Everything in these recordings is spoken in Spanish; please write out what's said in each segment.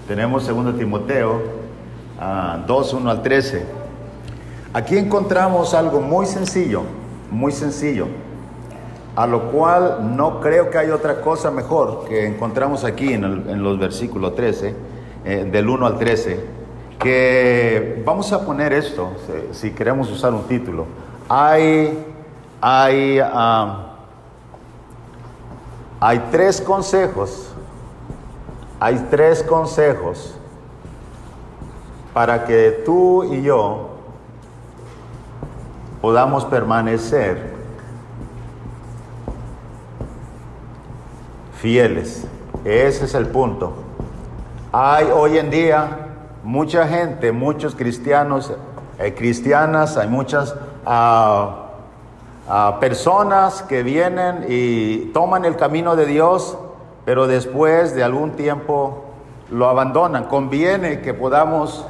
Tenemos 2 Timoteo 2, 1 al 13. Aquí encontramos algo muy sencillo, a lo cual no creo que haya otra cosa mejor que encontramos aquí en los versículos 13, del 1 al 13, que vamos a poner esto, si queremos usar un título. Hay 3 consejos. Hay 3 consejos para que tú y yo podamos permanecer fieles. Ese es el punto. Hay hoy en día mucha gente, muchos cristianos, cristianas, hay muchas personas que vienen y toman el camino de Dios, pero después de algún tiempo lo abandonan. Conviene que podamos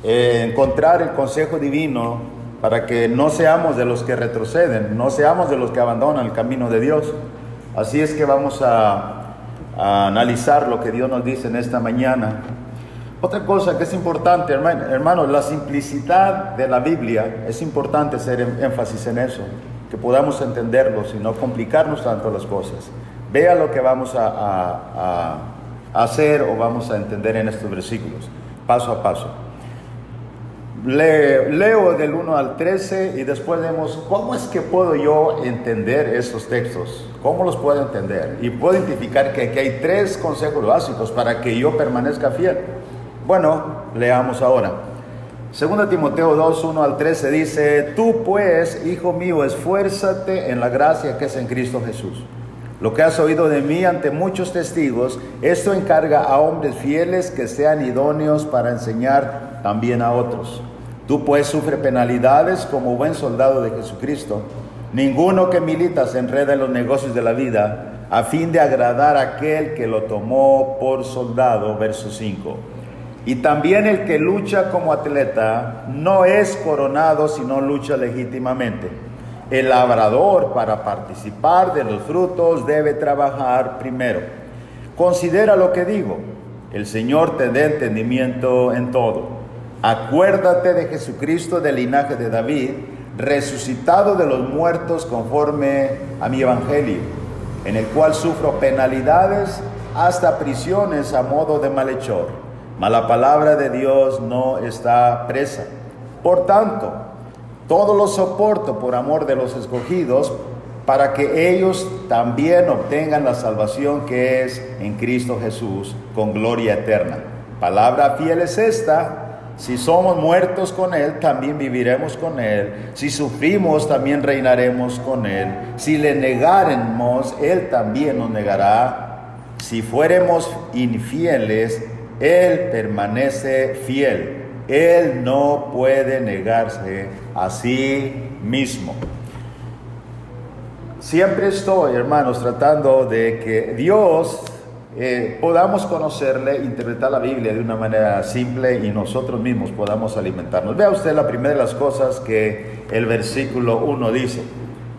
encontrar el consejo divino para que no seamos de los que retroceden, no seamos de los que abandonan el camino de Dios. Así es que vamos a analizar lo que Dios nos dice en esta mañana. Otra cosa que es importante, hermanos, la simplicidad de la Biblia, es importante hacer énfasis en eso, que podamos entenderlo y no complicarnos tanto las cosas. Vea lo que vamos a hacer o vamos a entender en estos versículos, paso a paso. Leo del 1 al 13 y después vemos cómo es que puedo yo entender estos textos, cómo los puedo entender. Y puedo identificar que aquí hay 3 consejos básicos para que yo permanezca fiel. Bueno, leamos ahora. 2 Timoteo 2, 1 al 13 dice: Tú pues, hijo mío, esfuérzate en la gracia que es en Cristo Jesús. Lo que has oído de mí ante muchos testigos, esto encarga a hombres fieles que sean idóneos para enseñar también a otros. Tú pues sufre penalidades como buen soldado de Jesucristo. Ninguno que milita se enreda en los negocios de la vida, a fin de agradar a aquel que lo tomó por soldado. Verso 5. Y también el que lucha como atleta no es coronado, sino lucha legítimamente. El labrador, para participar de los frutos, debe trabajar primero. Considera lo que digo. El Señor te dé entendimiento en todo. Acuérdate de Jesucristo del linaje de David, resucitado de los muertos conforme a mi evangelio, en el cual sufro penalidades hasta prisiones a modo de malhechor. Mas la palabra de Dios no está presa. Por tanto, todo lo soporto por amor de los escogidos, para que ellos también obtengan la salvación que es en Cristo Jesús, con gloria eterna. Palabra fiel es esta: si somos muertos con Él, también viviremos con Él. Si sufrimos, también reinaremos con Él. Si le negáremos, Él también nos negará. Si fuéramos infieles, Él permanece fiel. Él no puede negarse a sí mismo. Siempre estoy, hermanos, tratando de que Dios podamos conocerle, interpretar la Biblia de una manera simple y nosotros mismos podamos alimentarnos. Vea usted la primera de las cosas que el versículo 1 dice.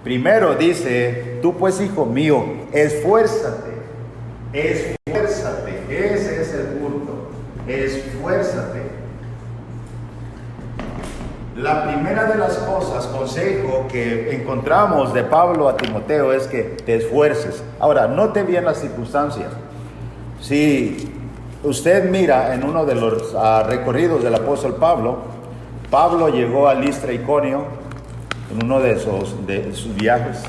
Primero dice: tú pues, hijo mío, esfuérzate. Esfuérzate. Ese es el punto. Esfuérzate. La primera de las cosas, consejo que encontramos de Pablo a Timoteo, es que te esfuerces. Ahora, note bien las circunstancias. Si usted mira en uno de los recorridos del apóstol Pablo llegó a Listra, Iconio, en uno de sus viajes.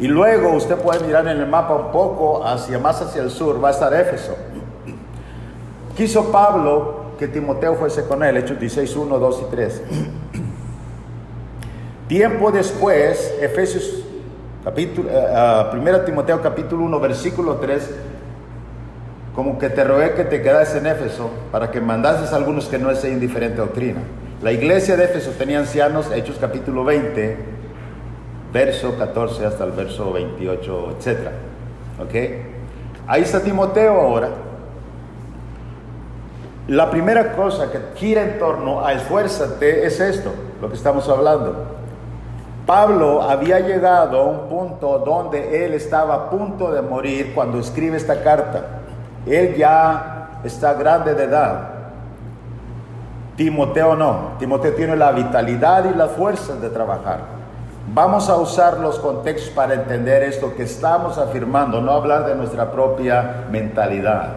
Y luego usted puede mirar en el mapa un poco más hacia el sur, va a estar Éfeso. Quiso Pablo que Timoteo fuese con él, Hechos 16, 1, 2 y 3. Tiempo después, 1 Timoteo capítulo 1, versículo 3, como que te rogué que te quedas en Éfeso para que mandases a algunos que no enseñen diferente doctrina. La iglesia de Éfeso tenía ancianos, Hechos capítulo 20, verso 14 hasta el verso 28, etc. ¿Ok? Ahí está Timoteo ahora. La primera cosa que gira en torno a esfuérzate es esto, lo que estamos hablando. Pablo había llegado a un punto donde él estaba a punto de morir cuando escribe esta carta. Él ya está grande de edad. Timoteo no. Timoteo tiene la vitalidad y las fuerzas de trabajar. Vamos a usar los contextos para entender esto que estamos afirmando, no hablar de nuestra propia mentalidad.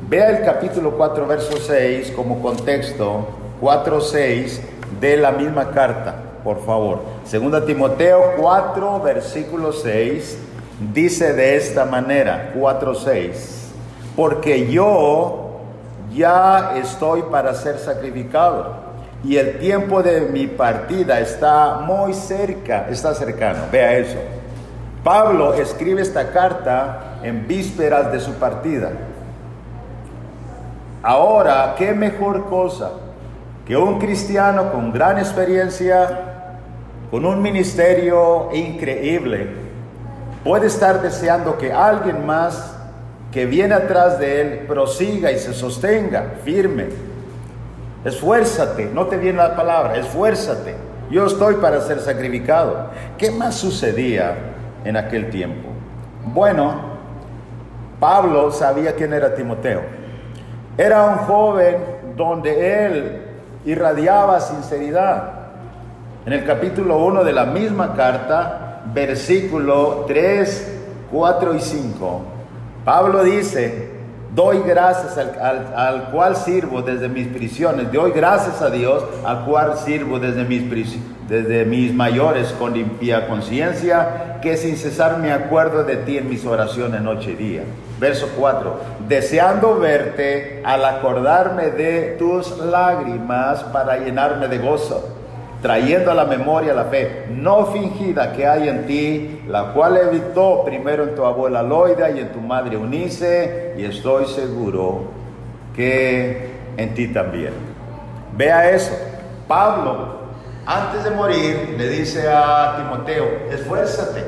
Vea el capítulo 4, verso 6 como contexto, 4:6 de la misma carta, por favor. Segunda Timoteo 4, versículo 6, dice de esta manera, 4:6, porque yo ya estoy para ser sacrificado, y el tiempo de mi partida está muy cerca, está cercano. Vea eso. Pablo escribe esta carta en vísperas de su partida. Ahora, ¿qué mejor cosa que un cristiano con gran experiencia, con un ministerio increíble, puede estar deseando que alguien más que viene atrás de él prosiga y se sostenga firme? Esfuérzate, no te viene la palabra, esfuérzate. Yo estoy para ser sacrificado. ¿Qué más sucedía en aquel tiempo? Bueno, Pablo sabía quién era Timoteo. Era un joven donde él irradiaba sinceridad. En el capítulo 1 de la misma carta, versículo 3, 4 y 5, Pablo dice: doy gracias al cual sirvo desde mis prisiones. Doy gracias a Dios, al cual sirvo desde mis mayores con limpia conciencia, que sin cesar me acuerdo de ti en mis oraciones noche y día. Verso 4. Deseando verte al acordarme de tus lágrimas para llenarme de gozo, trayendo a la memoria la fe no fingida que hay en ti, la cual habitó primero en tu abuela Loida y en tu madre Eunice, y estoy seguro que en ti también. Vea eso. Pablo, antes de morir, le dice a Timoteo: esfuérzate.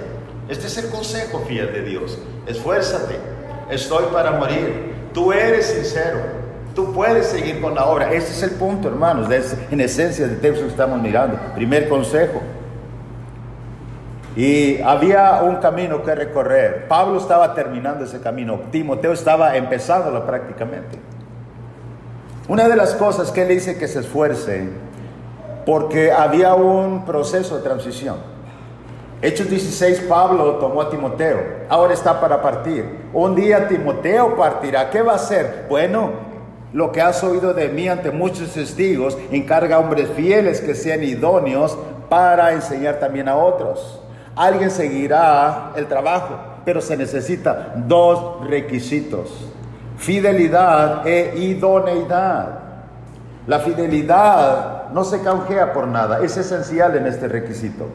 Este es el consejo fiel de Dios. Esfuérzate. Estoy para morir. Tú eres sincero. Tú puedes seguir con la obra. Ese es el punto, hermanos, en esencia del texto que estamos mirando. Primer consejo. Y había un camino que recorrer. Pablo estaba terminando ese camino. Timoteo estaba empezándolo prácticamente. Una de las cosas que él dice que se esfuerce, porque había un proceso de transición. Hechos 16, Pablo tomó a Timoteo. Ahora está para partir. Un día Timoteo partirá. ¿Qué va a hacer? Bueno, lo que has oído de mí ante muchos testigos, encarga a hombres fieles que sean idóneos para enseñar también a otros. Alguien seguirá el trabajo, pero se necesitan dos requisitos: fidelidad e idoneidad. La fidelidad no se canjea por nada, es esencial en este requisito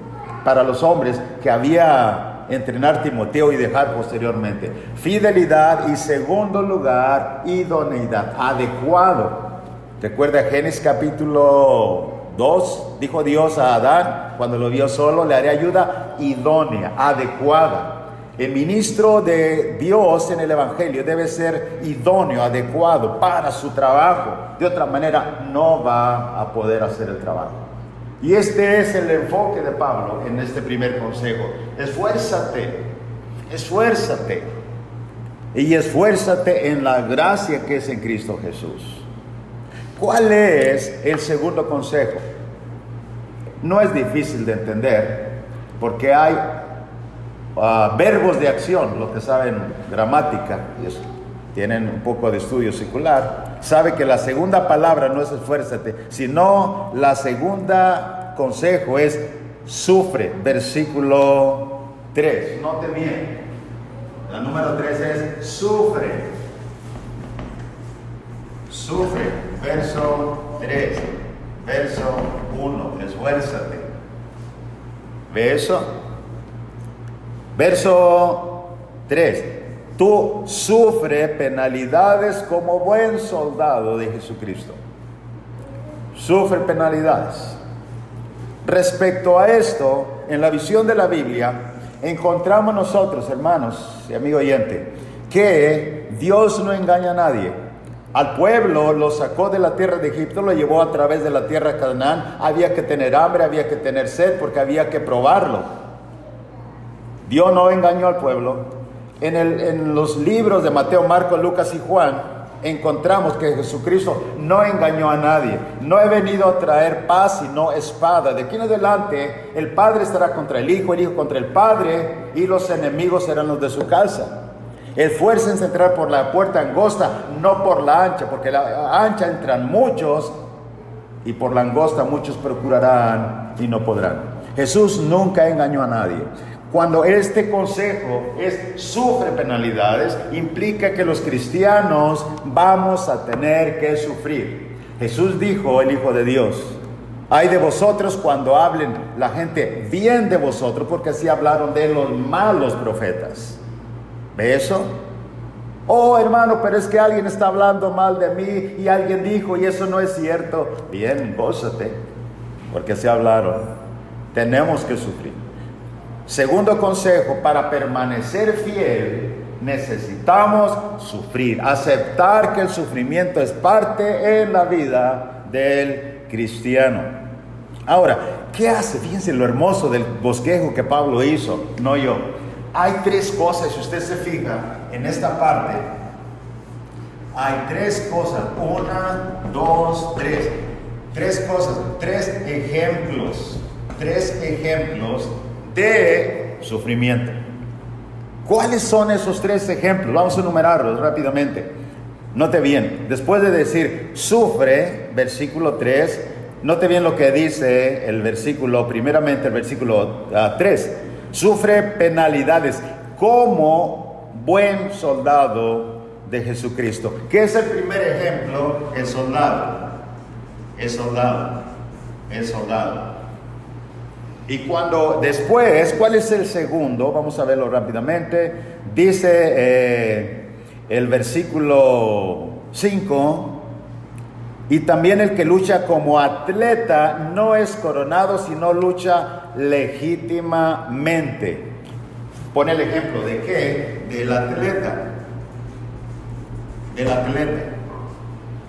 para los hombres que había entrenar Timoteo y dejar posteriormente. Fidelidad y, segundo lugar, idoneidad, adecuado. Recuerda Génesis capítulo 2, dijo Dios a Adán cuando lo vio solo: le haré ayuda idónea, adecuada. El ministro de Dios en el Evangelio debe ser idóneo, adecuado para su trabajo. De otra manera no va a poder hacer el trabajo. Y este es el enfoque de Pablo en este primer consejo. Esfuérzate, esfuérzate. Y esfuérzate en la gracia que es en Cristo Jesús. ¿Cuál es el segundo consejo? No es difícil de entender, porque hay verbos de acción. Los que saben gramática, tienen un poco de estudio secular, sabe que la segunda palabra no es esfuérzate, sino la segunda consejo es sufre. Versículo 3, note bien, la número 3 es sufre. Sufre, verso 3, verso 1, esfuérzate. ¿Ve eso? Verso 3. Tú sufre penalidades como buen soldado de Jesucristo. Sufre penalidades. Respecto a esto, en la visión de la Biblia, encontramos nosotros, hermanos y amigo oyente, que Dios no engaña a nadie. Al pueblo lo sacó de la tierra de Egipto, lo llevó a través de la tierra de Canaán. Había que tener hambre, había que tener sed, porque había que probarlo. Dios no engañó al pueblo. En los libros de Mateo, Marcos, Lucas y Juan, encontramos que Jesucristo no engañó a nadie. No he venido a traer paz sino espada. De aquí en adelante el Padre estará contra el Hijo contra el Padre, y los enemigos serán los de su casa. Esfuércense a entrar por la puerta angosta, no por la ancha, porque la ancha entran muchos y por la angosta muchos procurarán y no podrán. Jesús nunca engañó a nadie. Cuando este consejo sufre penalidades, implica que los cristianos vamos a tener que sufrir. Jesús dijo, el Hijo de Dios: ay de vosotros cuando hablen la gente bien de vosotros, porque así hablaron de los malos profetas. ¿Ve eso? Oh, hermano, pero es que alguien está hablando mal de mí y alguien dijo y eso no es cierto. Bien, gózate, porque así hablaron. Tenemos que sufrir. Segundo consejo: para permanecer fiel necesitamos sufrir, aceptar que el sufrimiento es parte en la vida del cristiano. Ahora, ¿qué hace? Fíjense lo hermoso del bosquejo que Pablo hizo, no yo. Hay tres cosas, si usted se fija en esta parte, hay tres cosas, una, dos, tres. Tres cosas, tres ejemplos de sufrimiento. ¿Cuáles son esos tres ejemplos? Vamos a enumerarlos rápidamente. Note bien, después de decir sufre, versículo 3, note bien lo que dice el versículo, primeramente el versículo 3. Sufre penalidades como buen soldado de Jesucristo. ¿Qué es el primer ejemplo? El soldado. Y cuando después, ¿cuál es el segundo? Vamos a verlo rápidamente. Dice el versículo 5: y también el que lucha como atleta no es coronado, sino lucha legítimamente. Pone el ejemplo de qué? Del atleta.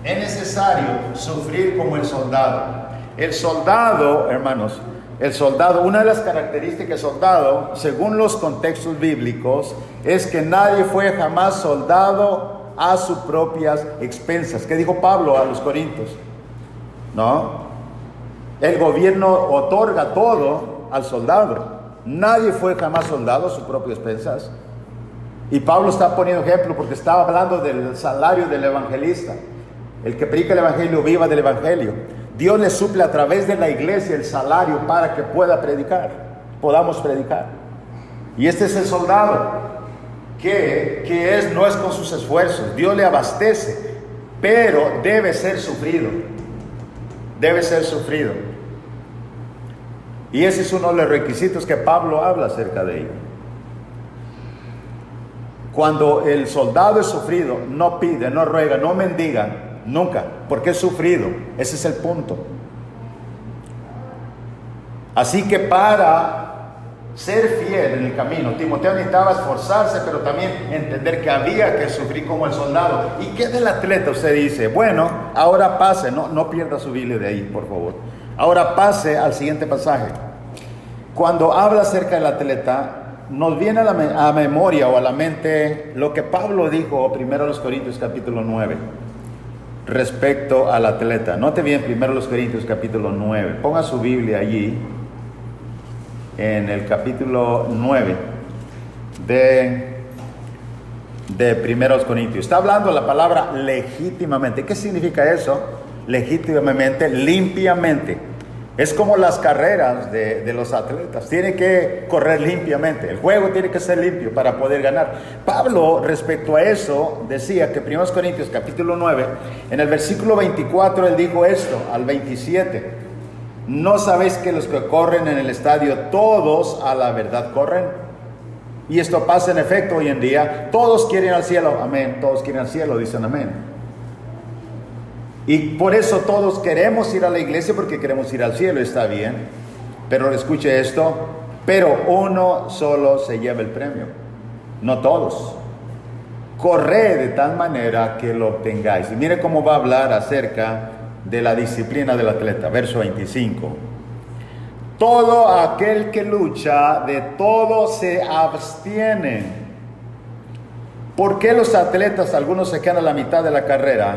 Es necesario sufrir como el soldado. El soldado, hermanos, una de las características del soldado, según los contextos bíblicos, es que nadie fue jamás soldado a sus propias expensas. ¿Qué dijo Pablo a los Corintios? ¿No? El gobierno otorga todo al soldado. Nadie fue jamás soldado a sus propias expensas. Y Pablo está poniendo ejemplo porque estaba hablando del salario del evangelista. El que predica el evangelio viva del evangelio. Dios le suple a través de la iglesia el salario para que podamos predicar. Y este es el soldado que no es con sus esfuerzos. Dios le abastece, pero debe ser sufrido. Y ese es uno de los requisitos que Pablo habla acerca de ello. Cuando el soldado es sufrido, no pide, no ruega, no mendiga, nunca, porque es sufrido. Ese es el punto. Así que para ser fiel en el camino, Timoteo necesitaba esforzarse, pero también entender que había que sufrir como el soldado. ¿Y qué del atleta? Usted dice, bueno, ahora pase, no pierda su Biblia de ahí, por favor. Ahora pase al siguiente pasaje. Cuando habla acerca del atleta, nos viene a memoria o a la mente lo que Pablo dijo primero a los Corintios capítulo 9 respecto al atleta. Note bien primero los Corintios capítulo 9. Ponga su Biblia allí en el capítulo 9 de primeros Corintios. Está hablando la palabra legítimamente. ¿Qué significa eso? Legítimamente, limpiamente. Es como las carreras de los atletas. Tienen que correr limpiamente. El juego tiene que ser limpio para poder ganar. Pablo, respecto a eso, decía que 1 Corintios capítulo 9, en el versículo 24, él dijo esto, al 27. ¿No sabéis que los que corren en el estadio, todos a la verdad corren? Y esto pasa en efecto hoy en día. Todos quieren al cielo. Amén. Todos quieren al cielo, dicen amén. Y por eso todos queremos ir a la iglesia porque queremos ir al cielo, está bien. Pero escuche esto, pero uno solo se lleva el premio, no todos. Corred de tal manera que lo obtengáis. Y mire cómo va a hablar acerca de la disciplina del atleta, verso 25. Todo aquel que lucha, de todo se abstiene. ¿Por qué los atletas, algunos se quedan a la mitad de la carrera?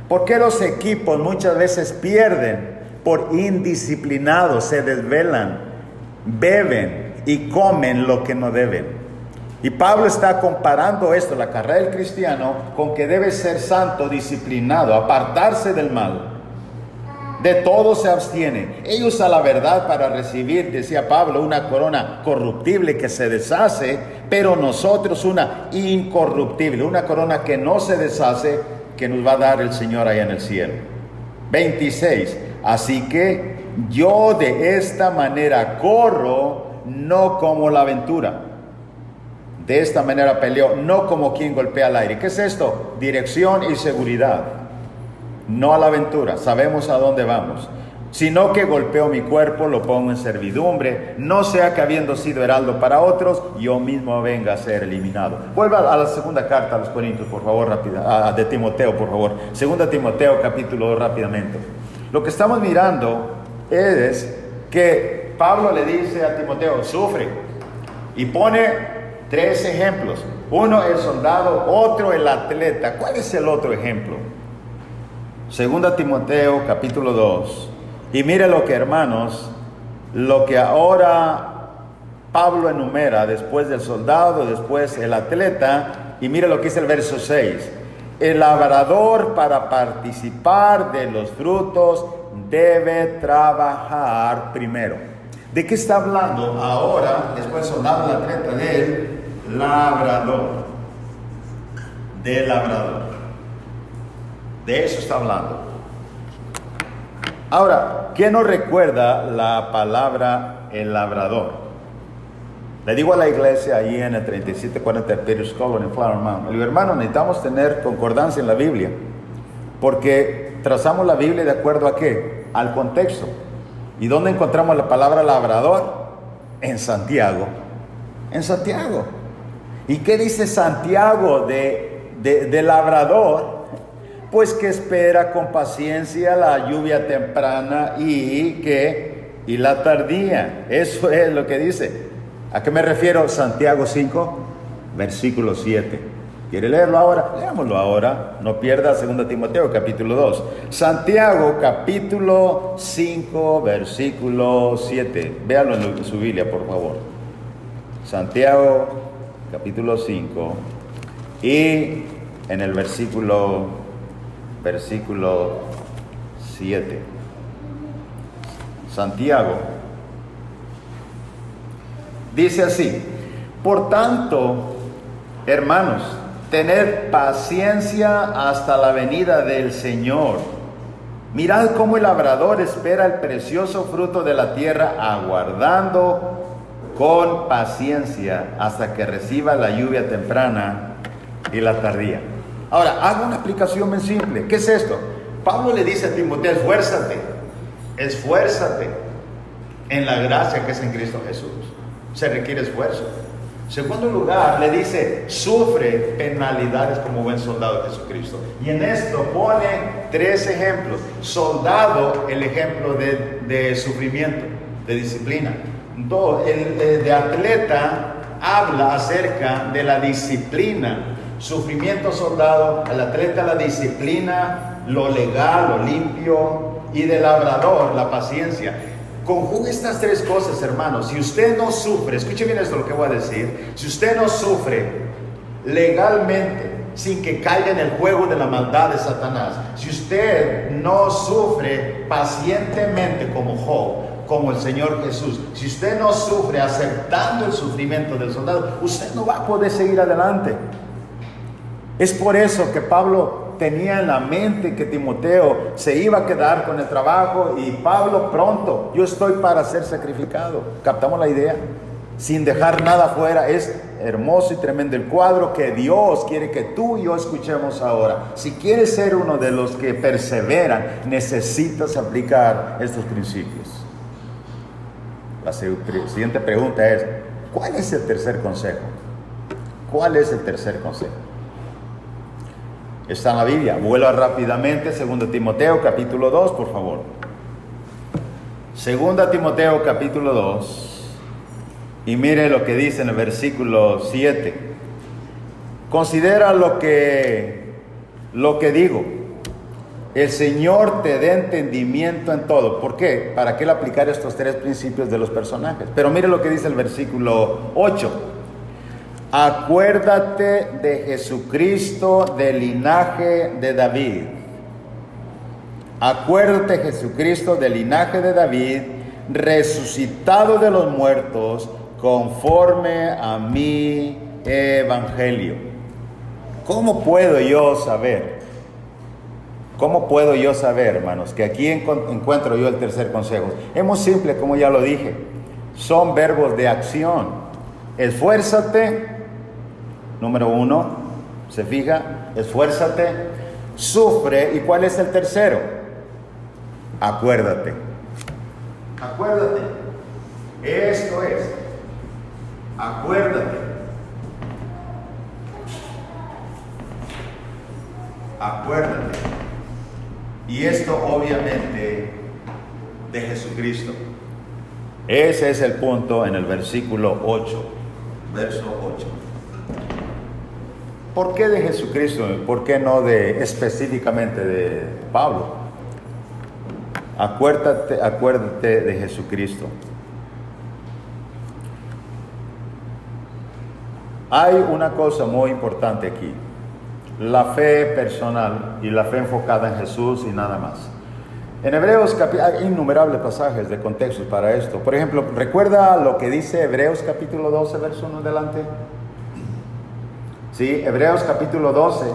¿Por qué los equipos muchas veces pierden? Por indisciplinados, se desvelan, beben y comen lo que no deben. Y Pablo está comparando esto, la carrera del cristiano, con que debe ser santo, disciplinado, apartarse del mal. De todo se abstiene. Ellos usan la verdad para recibir, decía Pablo, una corona corruptible que se deshace, pero nosotros una incorruptible, una corona que no se deshace, que nos va a dar el Señor allá en el cielo. 26. Así que yo de esta manera corro, no como la aventura. De esta manera peleo, no como quien golpea al aire. ¿Qué es esto? Dirección y seguridad. No a la aventura, sabemos a dónde vamos. Sino que golpeo mi cuerpo, lo pongo en servidumbre, no sea que habiendo sido heraldo para otros, yo mismo venga a ser eliminado. Vuelva a la segunda carta a los Corintios, por favor, rápida, de Timoteo, por favor. Segunda Timoteo, capítulo 2, rápidamente. Lo que estamos mirando es que Pablo le dice a Timoteo, sufre, y pone 3 ejemplos. Uno el soldado, otro el atleta. ¿Cuál es el otro ejemplo? Segunda Timoteo capítulo 2. Y mire lo que, hermanos, lo que ahora Pablo enumera, después del soldado, después el atleta, y mire lo que dice el verso 6. El labrador, para participar de los frutos, debe trabajar primero. ¿De qué está hablando ahora, después del soldado, el atleta, del labrador? Del labrador. De eso está hablando. Ahora, ¿qué nos recuerda la palabra el labrador? Le digo a la iglesia ahí en el 3740 Peter's Colony en Flower Mound, le digo, hermano, necesitamos tener concordancia en la Biblia, porque trazamos la Biblia de acuerdo a ¿qué? Al contexto. ¿Y dónde encontramos la palabra labrador? En Santiago. En Santiago. ¿Y qué dice Santiago de labrador? Pues que espera con paciencia la lluvia temprana y la tardía. Eso es lo que dice. ¿A qué me refiero? Santiago 5, versículo 7. ¿Quiere leerlo ahora? Leámoslo ahora. No pierda 2 Timoteo capítulo 2. Santiago capítulo 5, versículo 7. Véalo en su Biblia, por favor. Santiago capítulo 5 y en el versículo 7. Santiago dice así: por tanto, hermanos, tened paciencia hasta la venida del Señor. Mirad cómo el labrador espera el precioso fruto de la tierra, aguardando con paciencia hasta que reciba la lluvia temprana y la tardía. Ahora, hago una aplicación muy simple. ¿Qué es esto? Pablo le dice a Timoteo, esfuérzate en la gracia que es en Cristo Jesús. Se requiere esfuerzo. En segundo lugar, le dice, sufre penalidades como buen soldado de Jesucristo. Y en esto pone 3 ejemplos. Soldado, el ejemplo de sufrimiento, de disciplina. 2, el de atleta habla acerca de la disciplina. Sufrimiento, soldado, el atleta, la disciplina, lo legal, lo limpio, y del labrador, la paciencia. Conjuga estas 3 cosas, hermanos. Si usted no sufre, escuche bien esto lo que voy a decir, si usted no sufre legalmente, sin que caiga en el juego de la maldad de Satanás, si usted no sufre pacientemente como Job, como el Señor Jesús, si usted no sufre aceptando el sufrimiento del soldado, usted no va a poder seguir adelante. Es por eso que Pablo tenía en la mente que Timoteo se iba a quedar con el trabajo, y Pablo pronto, yo estoy para ser sacrificado. ¿Captamos la idea? Sin dejar nada fuera. Es hermoso y tremendo el cuadro que Dios quiere que tú y yo escuchemos ahora. Si quieres ser uno de los que perseveran, necesitas aplicar estos principios. La siguiente pregunta es, ¿cuál es el tercer consejo? ¿Cuál es el tercer consejo? Está en la Biblia. Vuelva rápidamente, 2 Timoteo capítulo 2, por favor. 2 Timoteo capítulo 2. Y mire lo que dice en el versículo 7. Considera lo que digo. El Señor te dé entendimiento en todo. ¿Por qué? ¿Para qué aplicar estos tres principios de los personajes? Pero mire lo que dice el versículo 8. Acuérdate de Jesucristo del linaje de David. Acuérdate, Jesucristo, del linaje de David, resucitado de los muertos, conforme a mi evangelio. ¿Cómo puedo yo saber? ¿Cómo puedo yo saber, hermanos, que aquí encuentro yo el tercer consejo? Es muy simple, como ya lo dije. Son verbos de acción. Esfuérzate, número 1, ¿se fija? Esfuérzate, sufre. ¿Y cuál es el tercero? Acuérdate. Acuérdate. Esto es. Acuérdate. Acuérdate. Y esto obviamente de Jesucristo. Ese es el punto en el versículo 8. Verso 8. ¿Por qué de Jesucristo? ¿Por qué no específicamente de Pablo? Acuérdate de Jesucristo. Hay una cosa muy importante aquí. La fe personal y la fe enfocada en Jesús y nada más. En Hebreos hay innumerables pasajes de contextos para esto. Por ejemplo, ¿recuerda lo que dice Hebreos capítulo 12, verso 1 adelante? Sí, Hebreos capítulo 12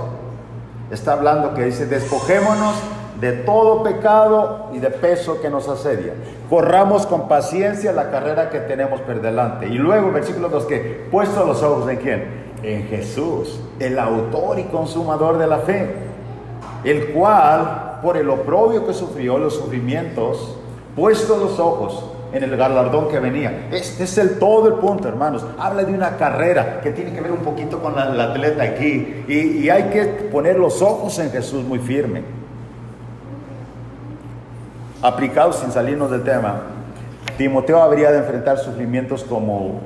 está hablando que dice: despojémonos de todo pecado y de peso que nos asedia. Corramos con paciencia la carrera que tenemos por delante. Y luego, versículo 2, que puesto los ojos en ¿quién? En Jesús, el autor y consumador de la fe, el cual, por el oprobio que sufrió, los sufrimientos, puesto los ojos en el galardón que venía. Este es todo el punto, hermanos. Habla de una carrera que tiene que ver un poquito con el atleta aquí. Y hay que poner los ojos en Jesús muy firme. Aplicado sin salirnos del tema, Timoteo habría de enfrentar sufrimientos como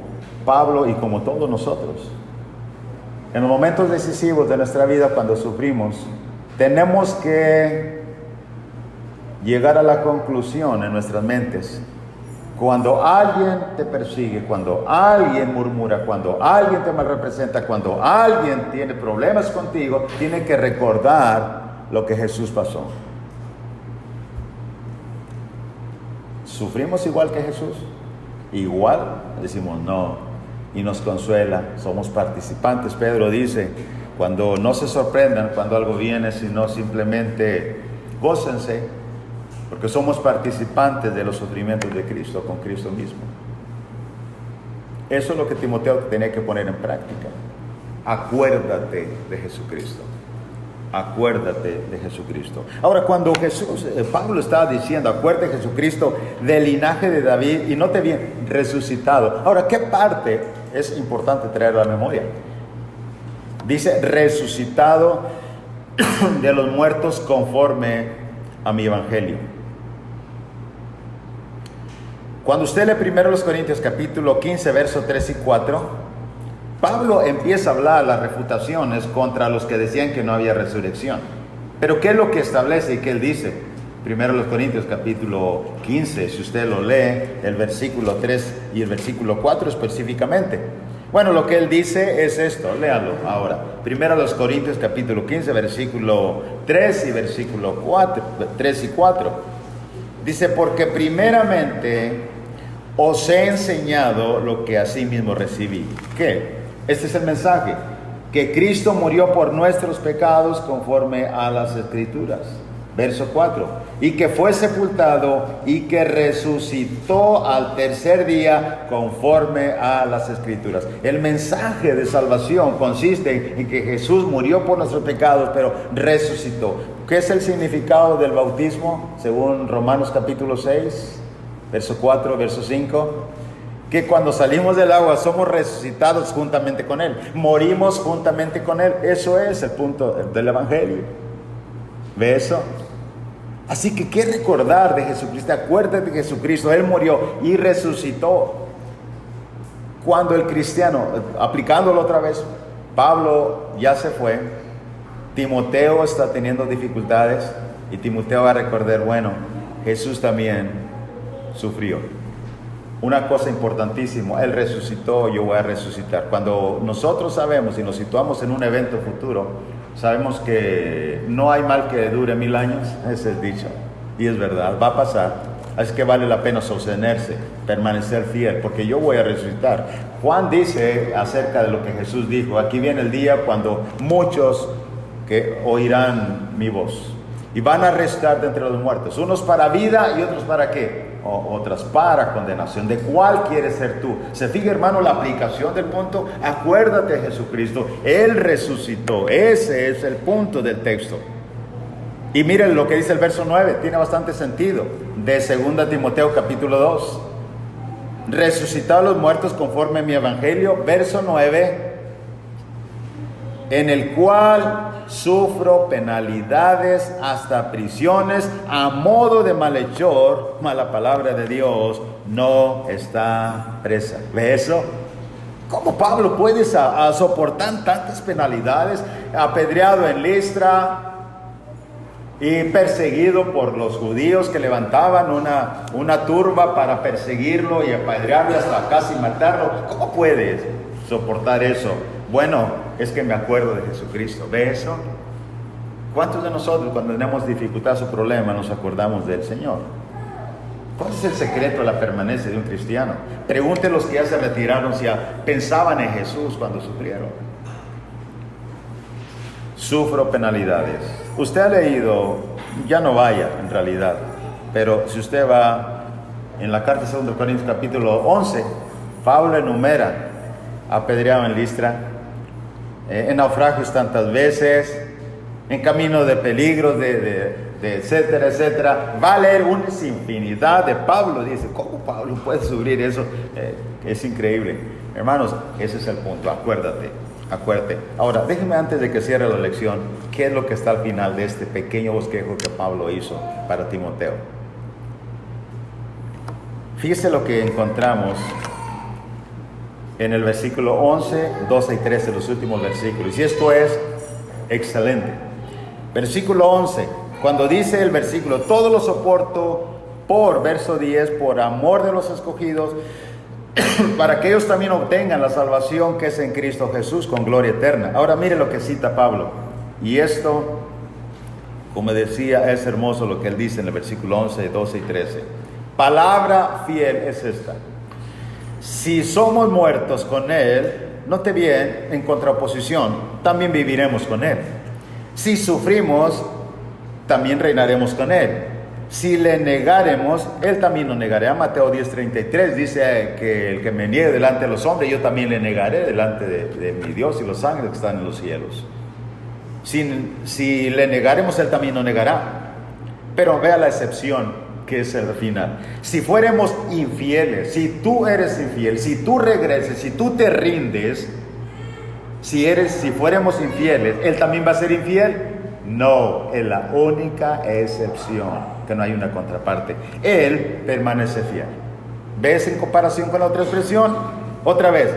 Pablo y como todos nosotros. En los momentos decisivos de nuestra vida, cuando sufrimos, tenemos que llegar a la conclusión en nuestras mentes. Cuando alguien te persigue, cuando alguien murmura, cuando alguien te malrepresenta, cuando alguien tiene problemas contigo, tiene que recordar lo que Jesús pasó. ¿Sufrimos igual que Jesús? Igual, decimos no. Y nos consuela, somos participantes. Pedro dice, cuando no se sorprendan cuando algo viene, sino simplemente gócense, porque somos participantes de los sufrimientos de Cristo, con Cristo mismo. Eso es lo que Timoteo tenía que poner en práctica. Acuérdate de Jesucristo. Acuérdate de Jesucristo. Ahora, cuando Pablo estaba diciendo, acuérdate de Jesucristo del linaje de David, y note bien, resucitado. Ahora, ¿qué parte es importante traer a la memoria? Dice, resucitado de los muertos conforme a mi evangelio. Cuando usted lee primero los Corintios capítulo 15, versos 3 y 4, Pablo empieza a hablar las refutaciones contra los que decían que no había resurrección. Pero ¿qué es lo que establece y qué él dice? Primero los Corintios capítulo 15, si usted lo lee, el versículo 3 y el versículo 4 específicamente. Bueno, lo que él dice es esto, léalo ahora. Primero los Corintios capítulo 15, versículo 3 y versículo 4, 3 y 4. Dice, porque primeramente os he enseñado lo que asimismo recibí. ¿Qué? Este es el mensaje, que Cristo murió por nuestros pecados conforme a las Escrituras. Verso 4, y que fue sepultado y que resucitó al tercer día conforme a las Escrituras. El mensaje de salvación consiste en que Jesús murió por nuestros pecados, pero resucitó. ¿Qué es el significado del bautismo? Según Romanos capítulo 6, verso 4, verso 5. Que cuando salimos del agua somos resucitados juntamente con Él, morimos juntamente con Él. Eso es el punto del Evangelio. ¿Ve eso? Así que, ¿qué recordar de Jesucristo? Acuérdate de Jesucristo, Él murió y resucitó. Cuando el cristiano, aplicándolo otra vez, Pablo ya se fue, Timoteo está teniendo dificultades y Timoteo va a recordar, bueno, Jesús también sufrió. Una cosa importantísima, Él resucitó, yo voy a resucitar. Cuando nosotros sabemos y nos situamos en un evento futuro, sabemos que no hay mal que dure 1000 años, ese es dicho, y es verdad, va a pasar. Así que vale la pena sostenerse, permanecer fiel, porque yo voy a resucitar. Juan dice acerca de lo que Jesús dijo, aquí viene el día cuando muchos que oirán mi voz y van a resucitar de entre los muertos, unos para vida y otros para ¿qué? Otras para condenación. ¿De cuál quieres ser tú? Se fija, hermano, la aplicación del punto. Acuérdate de Jesucristo, Él resucitó, ese es el punto del texto. Y miren lo que dice el verso 9, tiene bastante sentido, de 2 Timoteo capítulo 2. Resucitado a los muertos conforme a mi evangelio, verso 9, en el cual sufro penalidades hasta prisiones a modo de malhechor, mas la palabra de Dios no está presa. ¿Ve eso? ¿Cómo Pablo puede soportar tantas penalidades? Apedreado en Listra y perseguido por los judíos que levantaban una turba para perseguirlo y apedrearlo hasta casi matarlo. ¿Cómo puedes soportar eso? Bueno, es que me acuerdo de Jesucristo. ¿Ve eso? ¿Cuántos de nosotros cuando tenemos dificultad o problema nos acordamos del Señor? ¿Cuál es el secreto de la permanencia de un cristiano? Pregunten los que ya se retiraron si pensaban en Jesús cuando sufrieron. Sufro penalidades. Usted ha leído, ya no vaya en realidad, pero si usted va en la carta de 2 Corintios capítulo 11, Pablo enumera: apedreado en Listra, en naufragios tantas veces, en camino de peligros, de etcétera, etcétera. Va a leer una infinidad de Pablo. Dice, ¿cómo Pablo puede sufrir eso? Es increíble. Hermanos, ese es el punto. Acuérdate. Ahora, déjeme antes de que cierre la lección, ¿qué es lo que está al final de este pequeño bosquejo que Pablo hizo para Timoteo? Fíjese lo que encontramos en el versículo 11, 12 y 13, los últimos versículos. Y esto es excelente. Versículo 11, cuando dice el versículo, todo lo soporto por, verso 10, por amor de los escogidos, para que ellos también obtengan la salvación que es en Cristo Jesús con gloria eterna. Ahora mire lo que cita Pablo. Y esto, como decía, es hermoso lo que él dice en el versículo 11, 12 y 13. Palabra fiel es esta: si somos muertos con Él, note bien, en contraposición, también viviremos con Él. Si sufrimos, también reinaremos con Él. Si le negaremos, Él también nos negará. Mateo 10:33 dice que el que me niegue delante de los hombres, yo también le negaré delante de mi Dios y los ángeles que están en los cielos. Si le negaremos, Él también nos negará. Pero vea la excepción, que es el final. Si fuéramos infieles, si tú eres infiel, si tú regreses, si tú te rindes, si fuéramos infieles, ¿Él también va a ser infiel? No, es la única excepción, que no hay una contraparte. Él permanece fiel. ¿Ves en comparación con la otra expresión? Otra vez,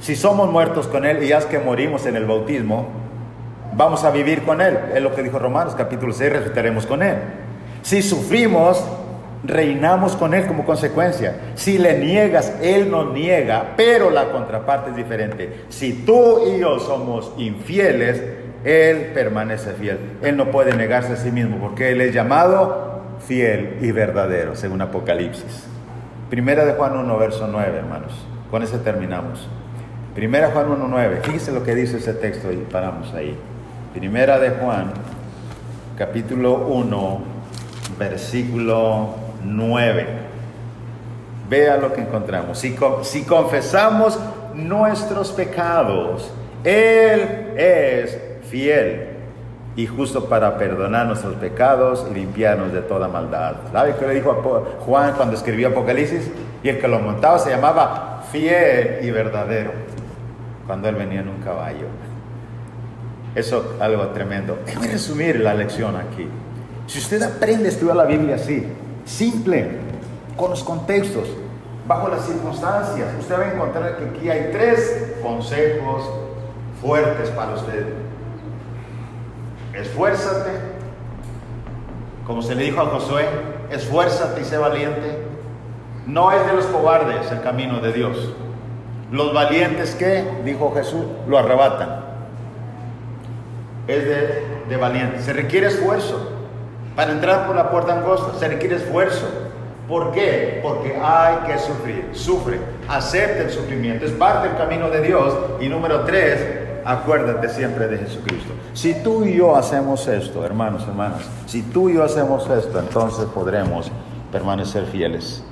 si somos muertos con Él y ya es que morimos en el bautismo, vamos a vivir con Él. Es lo que dijo Romanos capítulo 6, resucitaremos con Él. Si sufrimos, reinamos con Él como consecuencia. Si le niegas, Él nos niega, pero la contraparte es diferente. Si tú y yo somos infieles, Él permanece fiel. Él no puede negarse a sí mismo, porque Él es llamado fiel y verdadero, según Apocalipsis. Primera de Juan 1, verso 9, hermanos. Con ese terminamos. Primera de Juan 1, 9. Fíjese lo que dice ese texto y paramos ahí. Primera de Juan, capítulo 1, versículo 9. Vea lo que encontramos. Si confesamos nuestros pecados, Él es fiel y justo para perdonar nuestros pecados y limpiarnos de toda maldad. ¿Sabe qué le dijo Juan cuando escribió Apocalipsis? Y el que lo montaba se llamaba fiel y verdadero, cuando él venía en un caballo. Eso es algo tremendo. Déjame resumir la lección aquí. Si usted aprende a estudiar la Biblia así, simple, con los contextos, bajo las circunstancias. Usted va a encontrar que aquí hay 3 consejos fuertes para usted. Esfuérzate, como se le dijo a Josué, esfuérzate y sé valiente. No es de los cobardes el camino de Dios. Los valientes, ¿qué? Dijo Jesús, lo arrebatan. Es de valientes. Se requiere esfuerzo. Para entrar por la puerta angosta se requiere esfuerzo. ¿Por qué? Porque hay que sufrir. Sufre, acepta el sufrimiento. Es parte del camino de Dios. Y número 3, acuérdate siempre de Jesucristo. Si tú y yo hacemos esto, hermanos, hermanas, si tú y yo hacemos esto, entonces podremos permanecer fieles.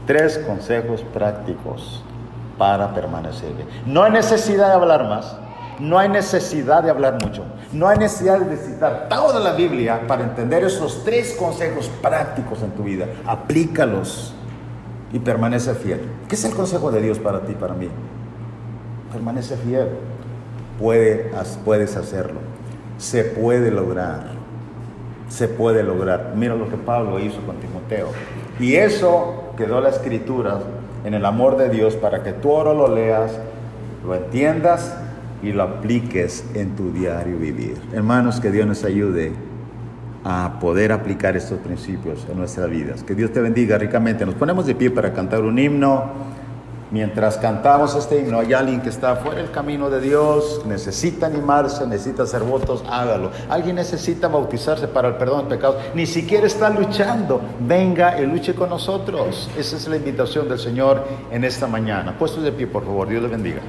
3 consejos prácticos para permanecer. No hay necesidad de hablar más. No hay necesidad de hablar mucho. No hay necesidad de citar toda la Biblia para entender esos 3 consejos prácticos en tu vida. Aplícalos y permanece fiel. ¿Qué es el consejo de Dios para ti y para mí? Permanece fiel. Puedes hacerlo. Se puede lograr. Se puede lograr. Mira lo que Pablo hizo con Timoteo. Y eso quedó en la Escritura, en el amor de Dios, para que tú ahora lo leas, lo entiendas y lo apliques en tu diario vivir. Hermanos, que Dios nos ayude a poder aplicar estos principios en nuestras vidas. Que Dios te bendiga ricamente. Nos ponemos de pie para cantar un himno. Mientras cantamos este himno, hay alguien que está fuera del camino de Dios, necesita animarse, necesita hacer votos, hágalo. Alguien necesita bautizarse para el perdón de pecados, ni siquiera está luchando. Venga y luche con nosotros. Esa es la invitación del Señor en esta mañana. Puestos de pie, por favor. Dios les bendiga.